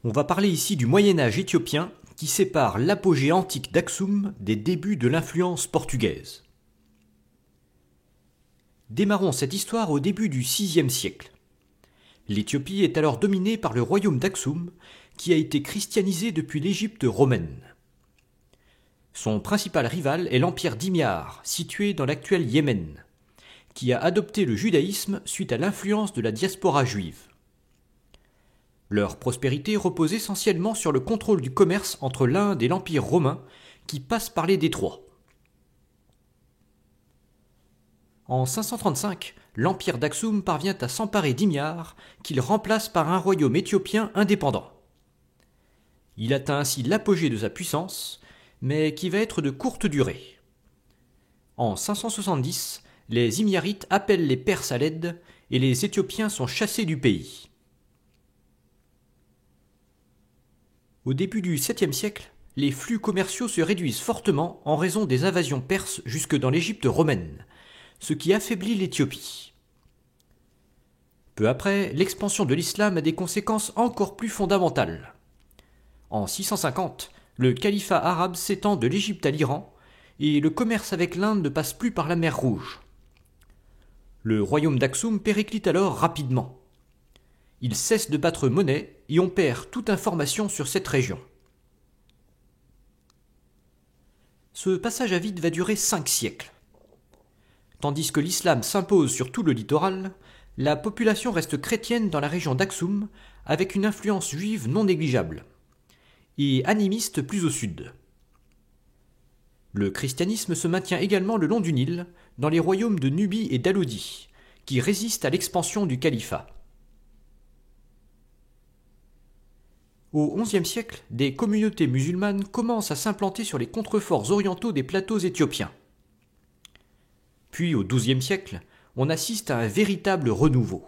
On va parler ici du Moyen-Âge éthiopien qui sépare l'apogée antique d'Aksum des débuts de l'influence portugaise. Démarrons cette histoire au début du VIe siècle. L'Éthiopie est alors dominée par le royaume d'Aksum qui a été christianisé depuis l'Égypte romaine. Son principal rival est l'empire d'Himyar, situé dans l'actuel Yémen, qui a adopté le judaïsme suite à l'influence de la diaspora juive. Leur prospérité repose essentiellement sur le contrôle du commerce entre l'Inde et l'Empire romain qui passe par les détroits. En 535, l'empire d'Aksum parvient à s'emparer d'Himyar, qu'il remplace par un royaume éthiopien indépendant. Il atteint ainsi l'apogée de sa puissance, mais qui va être de courte durée. En 570, les Himyarites appellent les Perses à l'aide et les Éthiopiens sont chassés du pays. Au début du 7e siècle, les flux commerciaux se réduisent fortement en raison des invasions perses jusque dans l'Égypte romaine, ce qui affaiblit l'Éthiopie. Peu après, l'expansion de l'islam a des conséquences encore plus fondamentales. En 650, le califat arabe s'étend de l'Égypte à l'Iran et le commerce avec l'Inde ne passe plus par la mer Rouge. Le royaume d'Aksum périclite alors rapidement. Il cesse de battre monnaie et on perd toute information sur cette région. Ce passage à vide va durer 5 siècles. Tandis que l'islam s'impose sur tout le littoral, la population reste chrétienne dans la région d'Aksum avec une influence juive non négligeable, et animiste plus au sud. Le christianisme se maintient également le long du Nil, dans les royaumes de Nubie et d'Alodie, qui résistent à l'expansion du califat. Au XIe siècle, des communautés musulmanes commencent à s'implanter sur les contreforts orientaux des plateaux éthiopiens. Puis au XIIe siècle, on assiste à un véritable renouveau.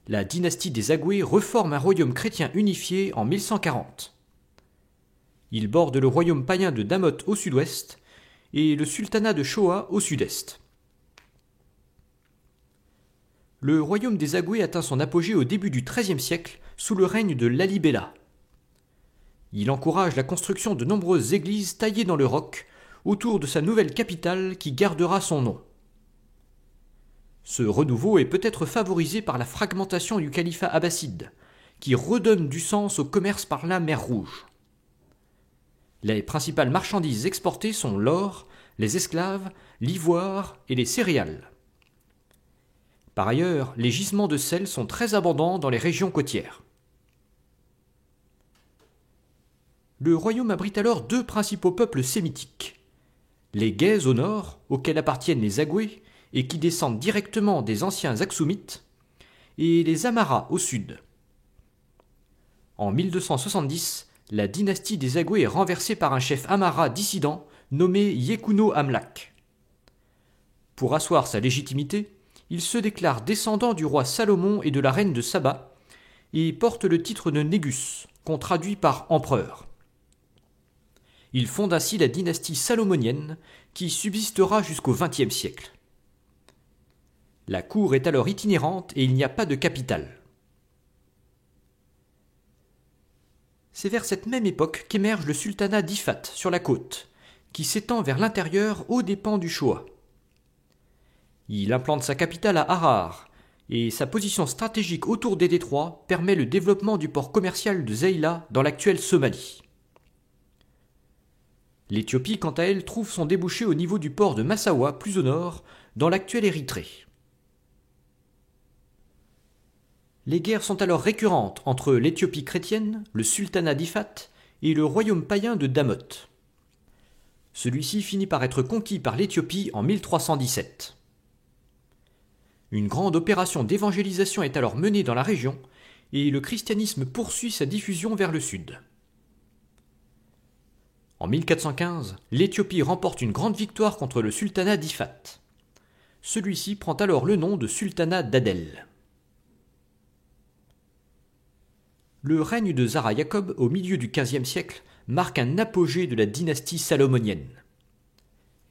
La dynastie des Agoué reforme un royaume chrétien unifié en 1140. Il borde le royaume païen de Damot au sud-ouest et le sultanat de Shoa au sud-est. Le royaume des Agoué atteint son apogée au début du XIIIe siècle sous le règne de Lalibela. Il encourage la construction de nombreuses églises taillées dans le roc autour de sa nouvelle capitale qui gardera son nom. Ce renouveau est peut-être favorisé par la fragmentation du califat abbasside, qui redonne du sens au commerce par la mer Rouge. Les principales marchandises exportées sont l'or, les esclaves, l'ivoire et les céréales. Par ailleurs, les gisements de sel sont très abondants dans les régions côtières. Le royaume abrite alors deux principaux peuples sémitiques. Les Guèzes au nord, auxquels appartiennent les Agoué, et qui descendent directement des anciens Aksumites, et les Amaras au sud. En 1270, la dynastie des Agoué est renversée par un chef Amara dissident nommé Yekuno Amlak. Pour asseoir sa légitimité, il se déclare descendant du roi Salomon et de la reine de Saba, et porte le titre de Négus, qu'on traduit par empereur. Il fonde ainsi la dynastie salomonienne, qui subsistera jusqu'au XXe siècle. La cour est alors itinérante et il n'y a pas de capitale. C'est vers cette même époque qu'émerge le sultanat d'Ifat sur la côte, qui s'étend vers l'intérieur aux dépens du Shoa. Il implante sa capitale à Harar, et sa position stratégique autour des détroits permet le développement du port commercial de Zeila dans l'actuelle Somalie. L'Éthiopie, quant à elle, trouve son débouché au niveau du port de Massawa, plus au nord, dans l'actuelle Érythrée. Les guerres sont alors récurrentes entre l'Éthiopie chrétienne, le sultanat d'Ifat et le royaume païen de Damot. Celui-ci finit par être conquis par l'Éthiopie en 1317. Une grande opération d'évangélisation est alors menée dans la région et le christianisme poursuit sa diffusion vers le sud. En 1415, l'Éthiopie remporte une grande victoire contre le sultanat d'Ifat. Celui-ci prend alors le nom de sultanat d'Adel. Le règne de Zara Yacob au milieu du XVe siècle marque un apogée de la dynastie salomonienne.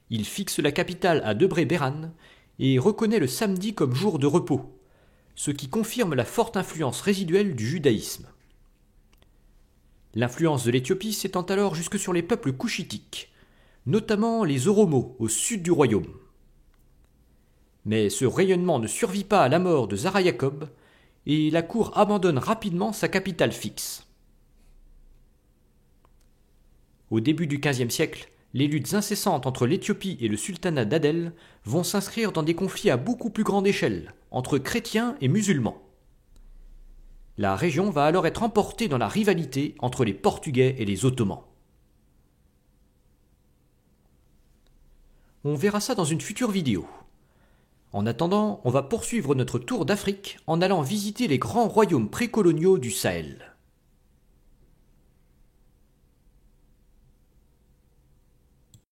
Il fixe la capitale à Debré-Béran et reconnaît le samedi comme jour de repos, ce qui confirme la forte influence résiduelle du judaïsme. L'influence de l'Éthiopie s'étend alors jusque sur les peuples couchitiques, notamment les Oromos au sud du royaume. Mais ce rayonnement ne survit pas à la mort de Zara Yacob et la cour abandonne rapidement sa capitale fixe. Au début du XVe siècle, les luttes incessantes entre l'Éthiopie et le sultanat d'Adel vont s'inscrire dans des conflits à beaucoup plus grande échelle, entre chrétiens et musulmans. La région va alors être emportée dans la rivalité entre les Portugais et les Ottomans. On verra ça dans une future vidéo. En attendant, on va poursuivre notre tour d'Afrique en allant visiter les grands royaumes précoloniaux du Sahel.